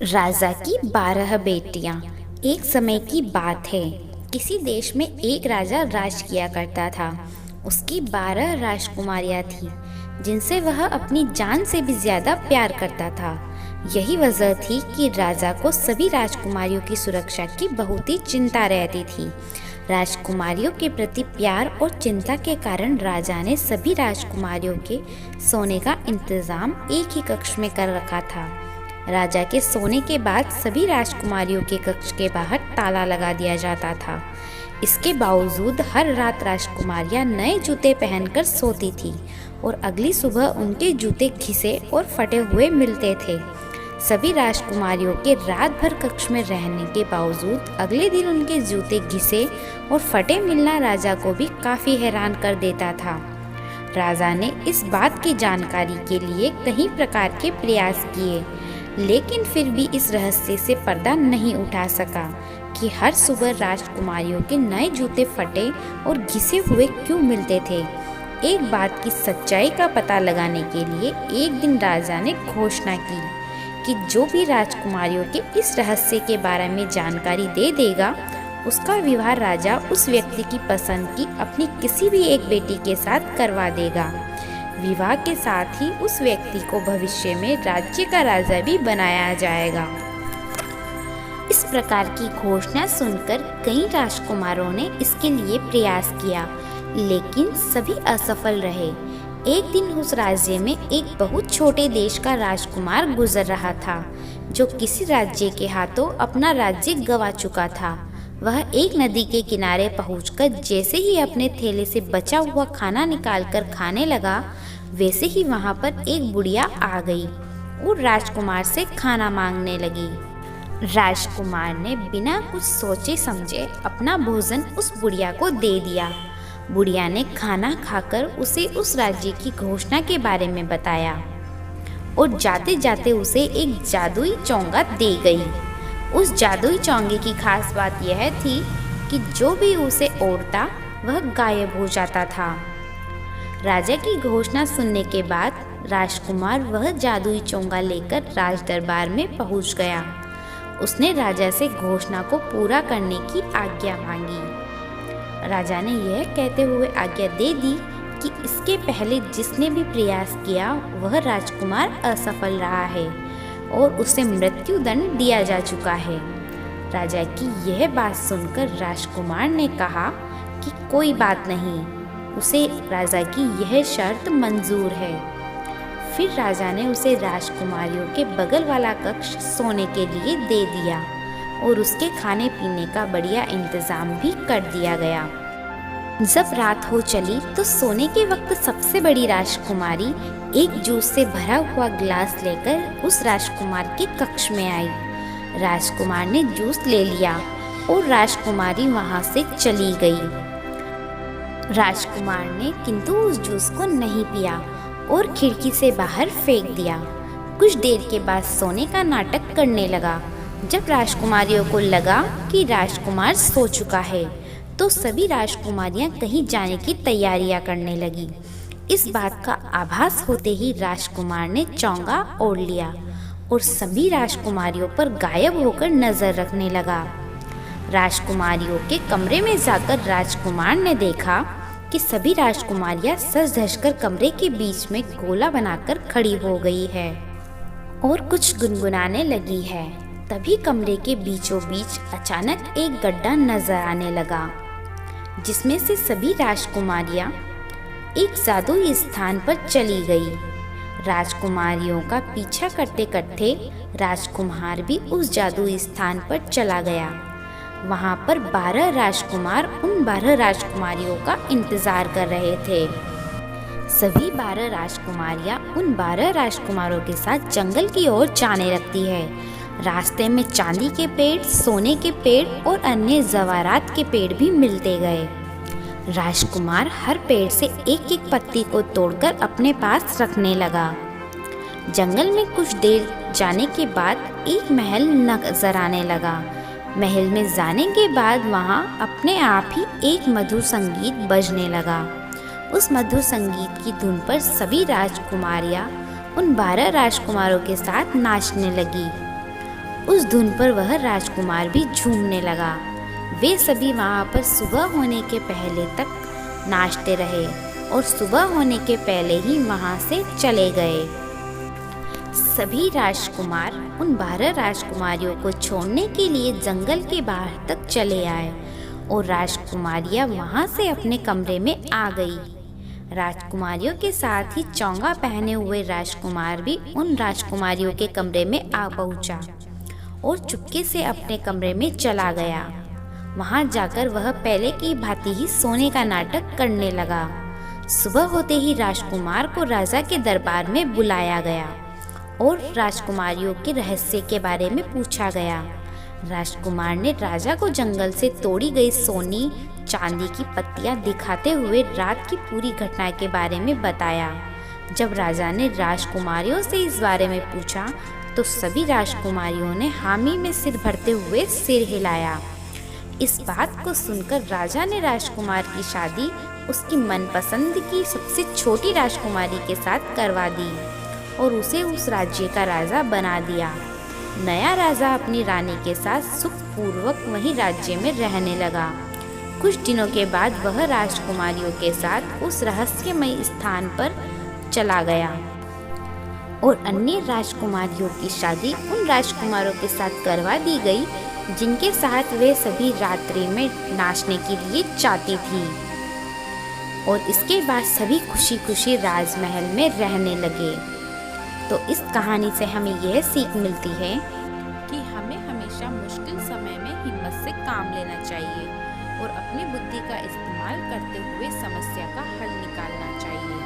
राजा की 12 बेटियां। एक समय की बात है। किसी देश में एक राजा राज किया करता था। उसकी 12 राजकुमारियां थीं, जिनसे वह अपनी जान से भी ज्यादा प्यार करता था। यही वजह थी कि राजा को सभी राजकुमारियों की सुरक्षा की बहुत ही चिंता रहती थी। राजकुमारियों के प्रति प्यार और चिंता के कारण राजा ने सभी राजकुमारियों के सोने का इंतजाम एक ही कक्ष में कर रखा था। राजा के सोने के बाद सभी राजकुमारियों के कक्ष के बाहर ताला लगा दिया जाता था। इसके बावजूद हर रात राजकुमारियां नए जूते पहनकर सोती थी और अगली सुबह उनके जूते घिसे और फटे हुए मिलते थे। सभी राजकुमारियों के रात भर कक्ष में रहने के बावजूद अगले दिन उनके जूते घिसे और फटे मिलना राजा को भी काफी हैरान कर देता था। राजा ने इस बात की जानकारी के लिए कई प्रकार के प्रयास किए, लेकिन फिर भी इस रहस्य से पर्दा नहीं उठा सका कि हर सुबह राजकुमारियों के नए जूते फटे और घिसे हुए क्यों मिलते थे। एक बात की सच्चाई का पता लगाने के लिए एक दिन राजा ने घोषणा की कि जो भी राजकुमारियों के इस रहस्य के बारे में जानकारी दे देगा, उसका विवाह राजा उस व्यक्ति की पसंद की अपनी किसी भी एक बेटी के साथ करवा देगा। विवाह के साथ ही उस व्यक्ति को भविष्य में राज्य का राजा भी बनाया जाएगा। इस प्रकार की घोषणा सुनकर कई राजकुमारों ने इसके लिए प्रयास किया, लेकिन सभी असफल रहे। एक दिन उस राज्य में एक बहुत छोटे देश का राजकुमार गुजर रहा था, जो किसी राज्य के हाथों अपना राज्य गंवा चुका था। वह एक नदी के किनारे पहुंचकर जैसे ही अपने थैले से बचा हुआ खाना निकालकर खाने लगा, वैसे ही वहां पर एक बुढ़िया आ गई और राजकुमार से खाना मांगने लगी। राजकुमार ने बिना कुछ सोचे समझे अपना भोजन उस बुढ़िया को दे दिया। बुढ़िया ने खाना खाकर उसे उस राज्य की घोषणा के बारे में बताया और जाते जाते उसे एक जादुई चोंगा दे गई। उस जादुई चोंगे की खास बात यह थी कि जो भी उसे ओढ़ता वह गायब हो जाता था। राजा की घोषणा सुनने के बाद राजकुमार वह जादुई चोंगा लेकर राज दरबार में पहुंच गया। उसने राजा से घोषणा को पूरा करने की आज्ञा मांगी। राजा ने यह कहते हुए आज्ञा दे दी कि इसके पहले जिसने भी प्रयास किया वह राजकुमार असफल रहा है और उसे मृत्यु दंड दिया जा चुका है। राजा की यह बात सुनकर राजकुमार ने कहा कि कोई बात नहीं, उसे राजा की यह शर्त मंजूर है। फिर राजा ने उसे राजकुमारियों के बगल वाला कक्ष सोने के लिए दे दिया और उसके खाने पीने का बढ़िया इंतजाम भी कर दिया गया। जब रात हो चली तो सोने के वक्त सबसे बड़ी राजकुमारी एक जूस से भरा हुआ गिलास लेकर उस राजकुमार के कक्ष में आई। राजकुमार ने जूस ले लिया और राजकुमारी वहां से चली गई। राजकुमार ने किंतु उस जूस को नहीं पिया और खिड़की से बाहर फेंक दिया। कुछ देर के बाद सोने का नाटक करने लगा। जब राजकुमारियों को लगा कि राजकुमार सो चुका है, तो सभी राजकुमारियां कहीं जाने की तैयारियां करने लगी। इस बात का आभास होते ही राजकुमार ने चोंगा ओढ़ लिया और सभी राजकुमारियों पर गायब होकर नजर रखने लगा। राजकुमारियों के कमरे में जाकर राजकुमार ने देखा कि सभी राजकुमारियां सज धज कर कमरे के बीच में गोला बनाकर खड़ी हो गई है और कुछ गुनगुनाने लगी है। तभी कमरे के बीचों बीच अचानक एक गड्ढा नजर आने लगा, जिसमें से सभी राजकुमारियां एक जादुई स्थान पर चली गई। राजकुमारियों का पीछा करते करते राजकुमार भी उस जादुई स्थान पर चला गया। वहां पर 12 राजकुमार उन 12 राजकुमारियों का इंतजार कर रहे थे। सभी 12 राजकुमारियां उन 12 राजकुमारों के साथ जंगल की ओर जाने लगती है। रास्ते में चांदी के पेड़, सोने के पेड़ और अन्य जवाहरात के पेड़ भी मिलते गए। राजकुमार हर पेड़ से एक एक पत्ती को तोड़कर अपने पास रखने लगा। जंगल में कुछ देर जाने के बाद एक महल नजर आने लगा। महल में जाने के बाद वहां अपने आप ही एक मधुर संगीत बजने लगा। उस मधुर संगीत की धुन पर सभी राजकुमारियां उन 12 राजकुमारों के साथ नाचने लगी उस धुन पर वह राजकुमार भी झूमने लगा। वे सभी वहाँ पर सुबह होने के पहले तक नाचते रहे और सुबह होने के पहले ही वहाँ से चले गए। सभी राजकुमार उन 12 राजकुमारियों को छोड़ने के लिए जंगल के बाहर तक चले आए और राजकुमारियाँ वहाँ से अपने कमरे में आ गई। राजकुमारियों के साथ ही चोंगा पहने हुए राजकुमार भी उन राजकुमारियों के कमरे में आ पहुँचा और चुपके से अपने कमरे में चला गया। वहाँ जाकर वह पहले की भांति ही सोने का नाटक करने लगा। सुबह होते ही राजकुमार को राजा के दरबार में बुलाया गया और राजकुमारियों के रहस्य के बारे में पूछा गया। राजकुमार ने राजा को जंगल से तोड़ी गई सोनी चांदी की पत्तियां दिखाते हुए रात की पूरी घटना के बारे में बताया। जब राजा ने राजकुमारियों से इस बारे में पूछा तो सभी राजकुमारियों ने हामी में सिर भरते हुए सिर हिलाया। इस बात को सुनकर राजा ने राजकुमार की शादी उसकी मनपसंद की सबसे छोटी राजकुमारी के साथ करवा दी और उसे उस राज्य का राजा बना दिया। नया राजा अपनी रानी के साथ सुखपूर्वक वहीं राज्य में रहने लगा। कुछ दिनों के बाद वह राजकुमारियों के साथ उस रहस्यमय स्थान पर चला गया और अन्य राजकुमारियों की शादी उन राजकुमारों के साथ करवा दी गई जिनके साथ वे सभी रात्रि में नाचने के लिए चाहती थी। और इसके बाद सभी खुशी खुशी राजमहल में रहने लगे। तो इस कहानी से हमें यह सीख मिलती है कि हमें हमेशा मुश्किल समय में हिम्मत से काम लेना चाहिए और अपनी बुद्धि का इस्तेमाल करते हुए समस्या का हल निकालना चाहिए।